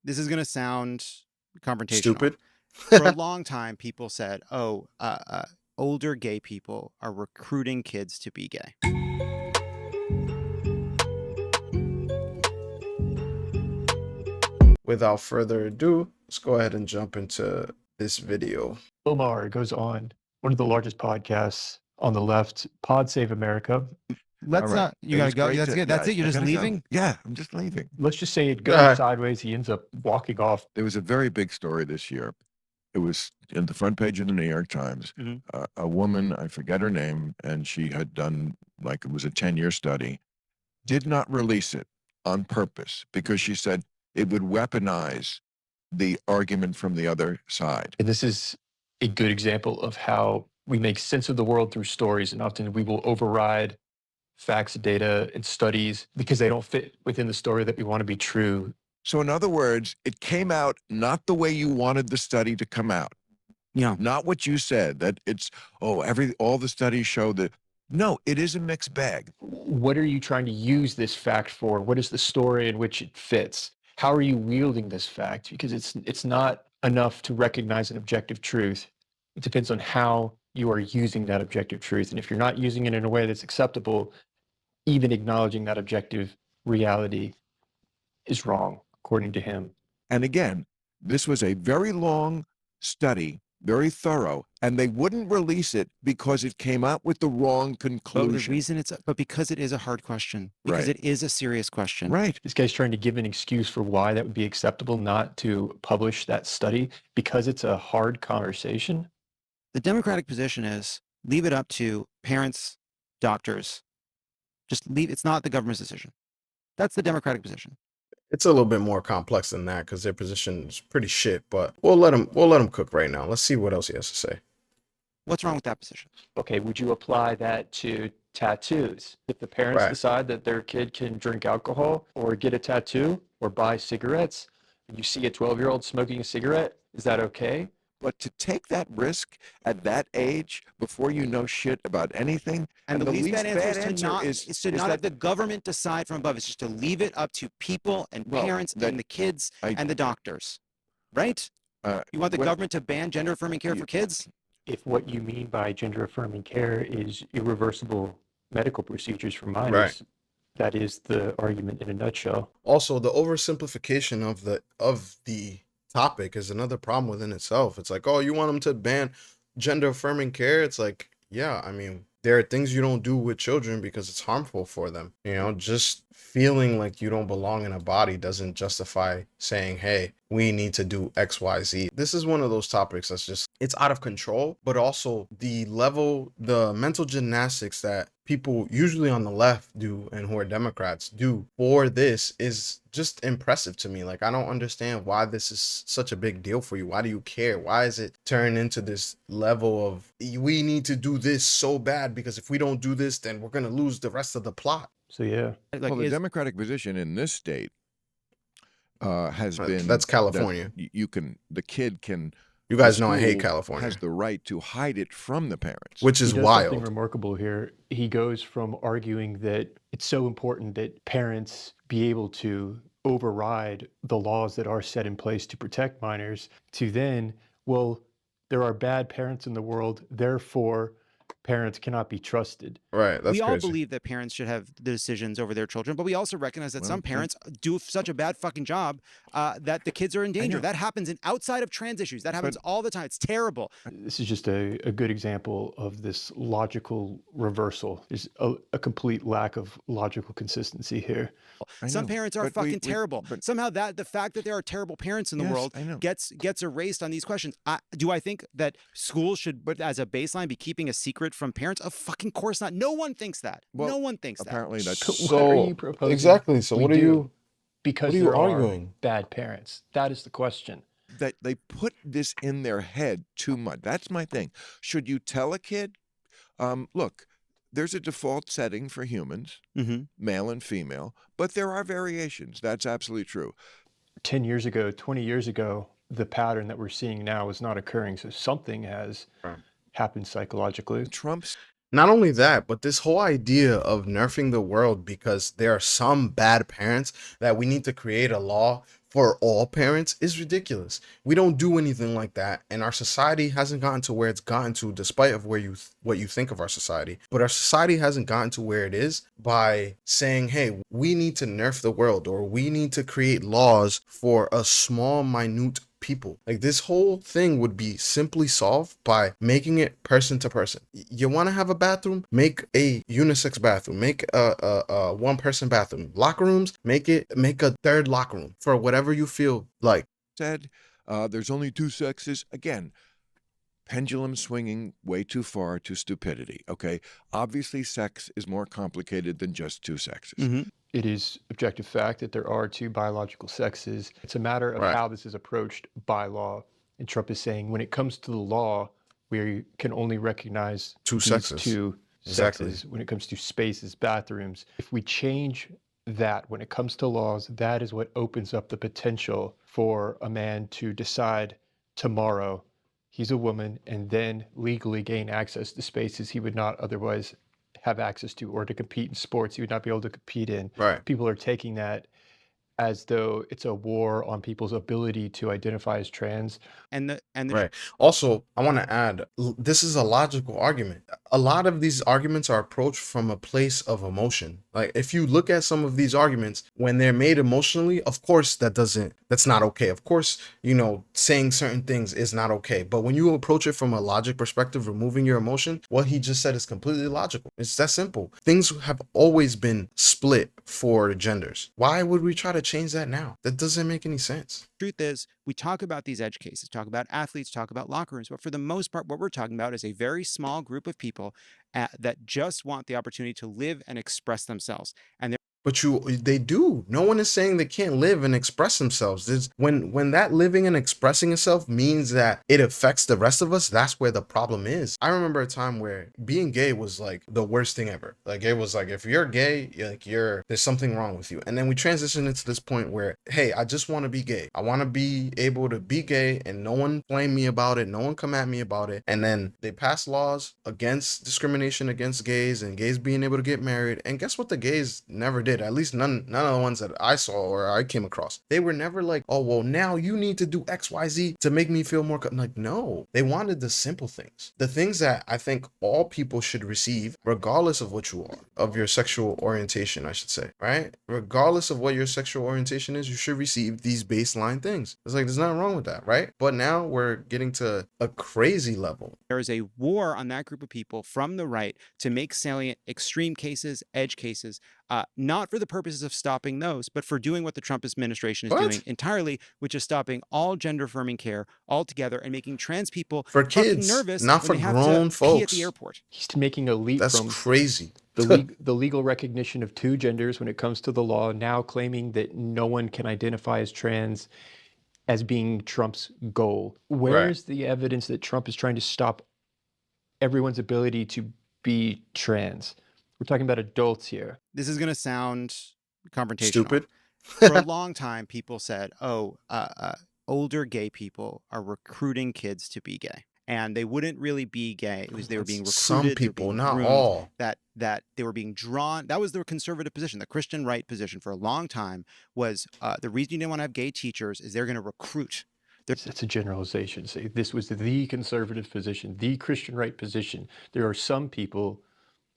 This is going to sound confrontational. Stupid. For a long time, people said, oh, older gay people are recruiting kids to be gay. Without further ado, let's go ahead and jump into this video. Maher goes on, one of the largest podcasts on the left, Pod Save America. Let's not, you got to go. That's good. That's it. You're just leaving? Go. Yeah, I'm just leaving. Let's just say it goes sideways. He ends up walking off. There was a very big story this year. It was in the front page of the New York Times. A woman, I forget her name, and she had done, like, it was a 10-year study, did not release it on purpose because she said it would weaponize the argument from the other side. And this is a good example of how we make sense of the world through stories, and often we will override facts, data, and studies because they don't fit within the story that we want to be true. So in other words, it came out not the way you wanted the study to come out. Yeah. Not what you said, that it's, all the studies show that. No, it is a mixed bag. What are you trying to use this fact for? What is the story in which it fits? How are you wielding this fact? Because it's not enough to recognize an objective truth. It depends on how you are using that objective truth. And if you're not using it in a way that's acceptable, even acknowledging that objective reality is wrong, according to him. And again, this was a very long study, very thorough, and they wouldn't release it because it came out with the wrong conclusion. But the reason because it is a hard question, because it is a serious question. Right. This guy's trying to give an excuse for why that would be acceptable not to publish that study because it's a hard conversation. The Democratic position is leave it up to parents, doctors. Just leave. It's not the government's decision. That's the Democratic position. It's a little bit more complex than that because their position is pretty shit, but we'll let him cook right now. Let's see what else he has to say. What's wrong with that position? Okay, would you apply that to tattoos? If the parents decide that their kid can drink alcohol or get a tattoo or buy cigarettes, and you see a 12-year-old smoking a cigarette, is that okay? But to take that risk at that age before you know shit about anything, and the least bad answer is to not let the government decide from above. It's just to leave it up to people and parents and the kids and the doctors, right? You want the government to ban gender-affirming care for kids? If what you mean by gender-affirming care is irreversible medical procedures for minors, that is the argument in a nutshell. Also, the oversimplification of the topic is another problem within itself. It's like, oh, you want them to ban gender affirming care? It's like, yeah, I mean, there are things you don't do with children because it's harmful for them. You know, just feeling like you don't belong in a body doesn't justify saying, hey, we need to do XYZ. This is one of those topics that's just, it's out of control, but also the mental gymnastics that people usually on the left do and who are Democrats do for this is just impressive to me. Like, I don't understand why this is such a big deal for you. Why do you care? Why is it turned into this level of, we need to do this so bad because if we don't do this, then we're going to lose the rest of the plot. So, yeah. Well, the Democratic position in this state has been... That's California. The kid can... You guys know I hate California. Has the right to hide it from the parents. Which is wild. Something remarkable here. He goes from arguing that it's so important that parents be able to override the laws that are set in place to protect minors to then, well, there are bad parents in the world, therefore parents cannot be trusted. Right. That's we all crazy. believe that parents should have the decisions over their children, but we also recognize that some parents do such a bad fucking job that the kids are in danger. That happens outside of trans issues. That happens all the time. It's terrible. This is just a good example of this logical reversal. There's a complete lack of logical consistency here. Some parents are fucking terrible. Somehow the fact that there are terrible parents in the world gets erased on these questions. Do I think that schools should, as a baseline, be keeping a secret from parents? Of fucking course not. No one thinks that. No one thinks apparently that. That's so. What are you proposing? Exactly. So what are you? Because what are you arguing? Are bad parents. That is the question. That they put this in their head too much. That's my thing. Should you tell a kid, look, there's a default setting for humans, male and female, but there are variations. That's absolutely true. 10 years ago, 20 years ago, the pattern that we're seeing now is not occurring. So something has happened psychologically. Not only that, but this whole idea of nerfing the world because there are some bad parents that we need to create a law for all parents is ridiculous. We don't do anything like that, and our society hasn't gotten to where it's gotten to, despite of where what you think of our society. But our society hasn't gotten to where it is by saying, hey, we need to nerf the world, or we need to create laws for a small, minute people. Like, this whole thing would be simply solved by making it person to person. You want to have a bathroom? Make a unisex bathroom. Make a one person bathroom. Locker rooms, make a third locker room for whatever you feel like. Said there's only two sexes. Again, pendulum swinging way too far to stupidity. Okay, obviously sex is more complicated than just two sexes. It is objective fact that there are two biological sexes. It's a matter of how this is approached by law. And Trump is saying when it comes to the law, we can only recognize two sexes. When it comes to spaces, bathrooms. If we change that when it comes to laws, that is what opens up the potential for a man to decide tomorrow he's a woman and then legally gain access to spaces he would not otherwise have access to, or to compete in sports he would not be able to compete in. People are taking that as though it's a war on people's ability to identify as trans. Also, I want to add, this is a logical argument. A lot of these arguments are approached from a place of emotion. Like, if you look at some of these arguments, when they're made emotionally, of course that's not okay. Of course, saying certain things is not okay. But when you approach it from a logic perspective, removing your emotion, what he just said is completely logical. It's that simple. Things have always been split for genders. Why would we try to change that now? That doesn't make any sense. Truth is, we talk about these edge cases, talk about athletes, talk about locker rooms, but for the most part, what we're talking about is a very small group of people that just want the opportunity to live and express themselves. And but they do. No one is saying they can't live and express themselves. There's, when that living and expressing itself means that it affects the rest of us, that's where the problem is. I remember a time where being gay was like the worst thing ever. Like, it was like, if you're gay, there's something wrong with you. And then we transitioned into this point where, hey, I just want to be gay. I want to be able to be gay and no one blame me about it. No one come at me about it. And then they passed laws against discrimination against gays and gays being able to get married. And guess what? The gays never did. At least none of the ones that I saw or I came across. They were never like, oh, well, now you need to do XYZ to make me feel more like, no. They wanted the simple things. The things that I think all people should receive, regardless of what you are, of your sexual orientation, I should say, right? Regardless of what your sexual orientation is, you should receive these baseline things. It's like, there's nothing wrong with that, right? But now we're getting to a crazy level. There is a war on that group of people from the right to make salient extreme cases, edge cases, not for the purposes of stopping those, but for doing what the Trump administration is doing entirely, which is stopping all gender affirming care altogether and making trans people for kids nervous, not for grown folks. Pee at the airport. He's making a leap That's from crazy. the legal recognition of two genders when it comes to the law, now claiming that no one can identify as trans as being Trump's goal. Where's the evidence that Trump is trying to stop everyone's ability to be trans? We're talking about adults here. This is going to sound confrontational. Stupid. For a long time, people said, older gay people are recruiting kids to be gay. And they wouldn't really be gay. It was they were being recruited. Some people, not all. That they were being drawn. That was the conservative position. The Christian right position for a long time was the reason you didn't want to have gay teachers is they're going to recruit. That's a generalization. Say this was the conservative position, the Christian right position. There are some people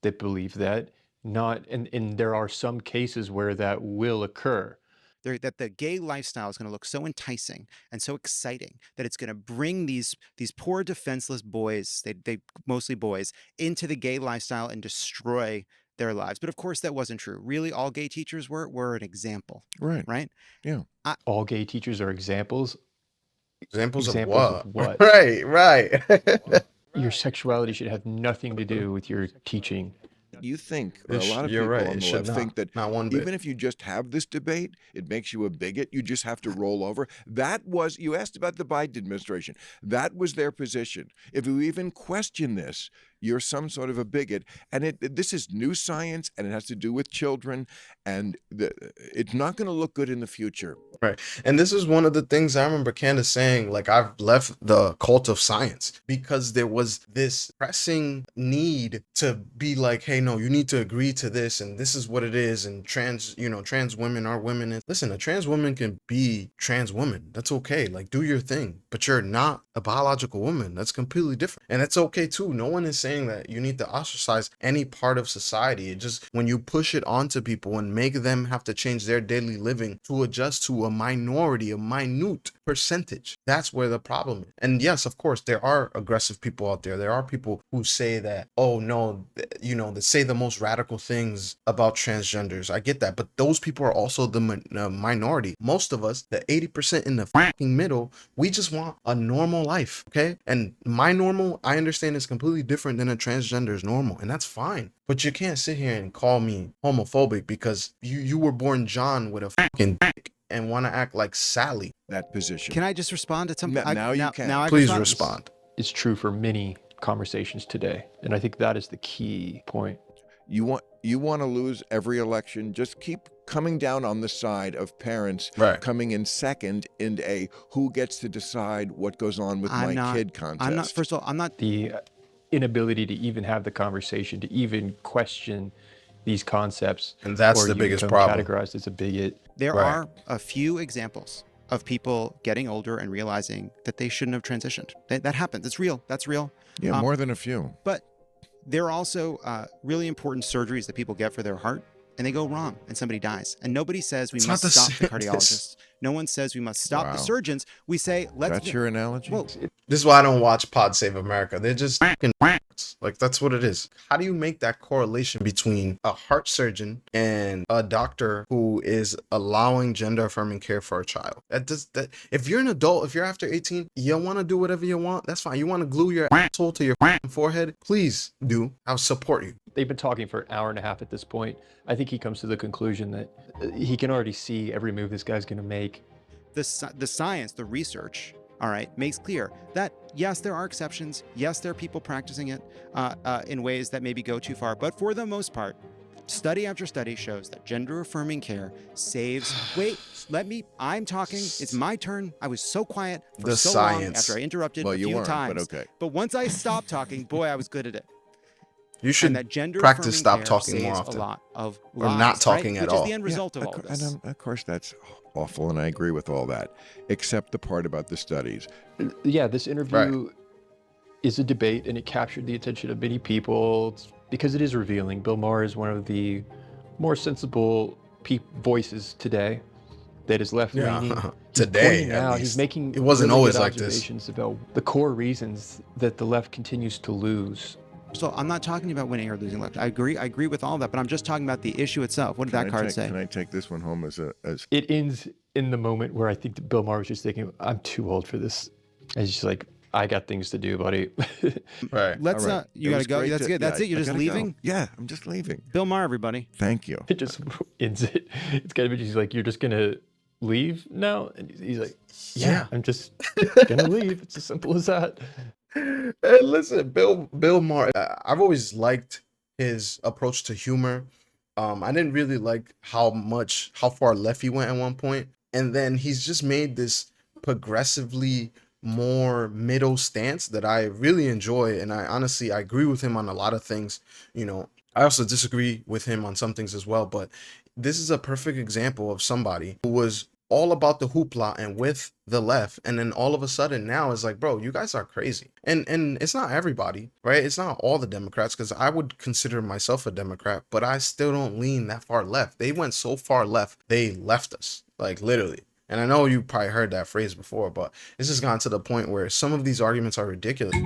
that believe that, and there are some cases where that will occur. That the gay lifestyle is going to look so enticing and so exciting that it's going to bring these poor defenseless boys, they mostly boys, into the gay lifestyle and destroy their lives. But of course that wasn't true. Really, all gay teachers were an example. Right? Yeah. All gay teachers are examples. Examples of what? Right. Your sexuality should have nothing to do with your teaching. You think, or a lot of people on the left think that even if you just have this debate, it makes you a bigot. You just have to roll over. You asked about the Biden administration. That was their position. If you even question this, you're some sort of a bigot. And this is new science, and it has to do with children, and it's not going to look good in the future. Right. And this is one of the things I remember Candace saying, like, I've left the cult of science because there was this pressing need to be like, hey, no, you need to agree to this, and this is what it is, and trans women are women. And listen, a trans woman can be trans woman. That's okay. Like, do your thing. But you're not a biological woman. That's completely different. And that's okay too. No one is saying that you need to ostracize any part of society. It just, when you push it onto people and make them have to change their daily living to adjust to a minority, a minute percentage, that's where the problem is. And yes, of course, there are aggressive people out there. There are people who say that, oh no, that say the most radical things about transgenders. I get that. But those people are also the minority. Most of us, the 80% in the fucking middle, we just want a normal life, okay? And my normal, I understand, is completely different than a transgender's normal, and that's fine. But you can't sit here and call me homophobic because you were born John with a fucking dick and want to act like Sally. That position. Can I just respond to something? Now you can. Now Please respond. It's true for many conversations today, and I think that is the key point. You want to lose every election, just keep coming down on the side of parents coming in second in a who gets to decide what goes on with my kid contest. First of all, I'm not. The inability to even have the conversation, to even question these concepts, and that's the biggest problem. Categorized as a bigot. There are a few examples of people getting older and realizing that they shouldn't have transitioned. That happens. It's real. That's real. Yeah, more than a few. But there are also really important surgeries that people get for their heart, and they go wrong, and somebody dies. And nobody says we must stop the cardiologists. No one says we must stop the surgeons. We say, let's... That's your analogy? Well, this is why I don't watch Pod Save America. They're just fucking like, that's what it is. How do you make that correlation between a heart surgeon and a doctor who is allowing gender affirming care for a child? That if you're an adult, if you're after 18, you want to do whatever you want, that's fine. You want to glue your asshole to your forehead, please do. I'll support you. They've been talking for an hour and a half at this point. I think he comes to the conclusion that he can already see every move this guy's going to make. The science, the research, all right, makes clear that, yes, there are exceptions. Yes, there are people practicing it in ways that maybe go too far. But for the most part, study after study shows that gender-affirming care saves... I'm talking. It's my turn. I was so quiet for so long after I interrupted a few times. But okay. But once I stopped talking, boy, I was good at it. You should practice stop talking more often. A lot of lies, or not talking at all. Which is the end result of all this. And of course, that's awful, and I agree with all that, except the part about the studies. Yeah, this interview is a debate, and it captured the attention of many people because it is revealing. Bill Maher is one of the more sensible voices today that is left-leaning. Today, he's making it wasn't really always good like this. Observations about the core reasons that the left continues to lose. So I'm not talking about winning or losing left. I agree with all that, but I'm just talking about the issue itself. What did that card say? Can I take this one home as It ends in the moment where I think that Bill Maher was just thinking, I'm too old for this. And he's just like, I got things to do, buddy. Let's you gotta go. That's good. That's it. You're just leaving? Go. Yeah, I'm just leaving. Bill Maher, everybody. Thank you. It just ends it. It's kind of, he's like, you're just gonna leave now? And he's like, yeah, I'm just gonna leave. It's as simple as that. Hey, listen, Bill Maher, I've always liked his approach to humor. I didn't really like how far left he went at one point, and then he's just made this progressively more middle stance that I really enjoy, and I agree with him on a lot of things. I also disagree with him on some things as well, but this is a perfect example of somebody who was all about the hoopla and with the left, and then all of a sudden now it's like, bro, you guys are crazy. And it's not everybody, right? It's not all the Democrats, because I would consider myself a Democrat, but I still don't lean that far left. They went so far left, they left us, like, literally. And I know you probably heard that phrase before, but it's just gotten to the point where some of these arguments are ridiculous.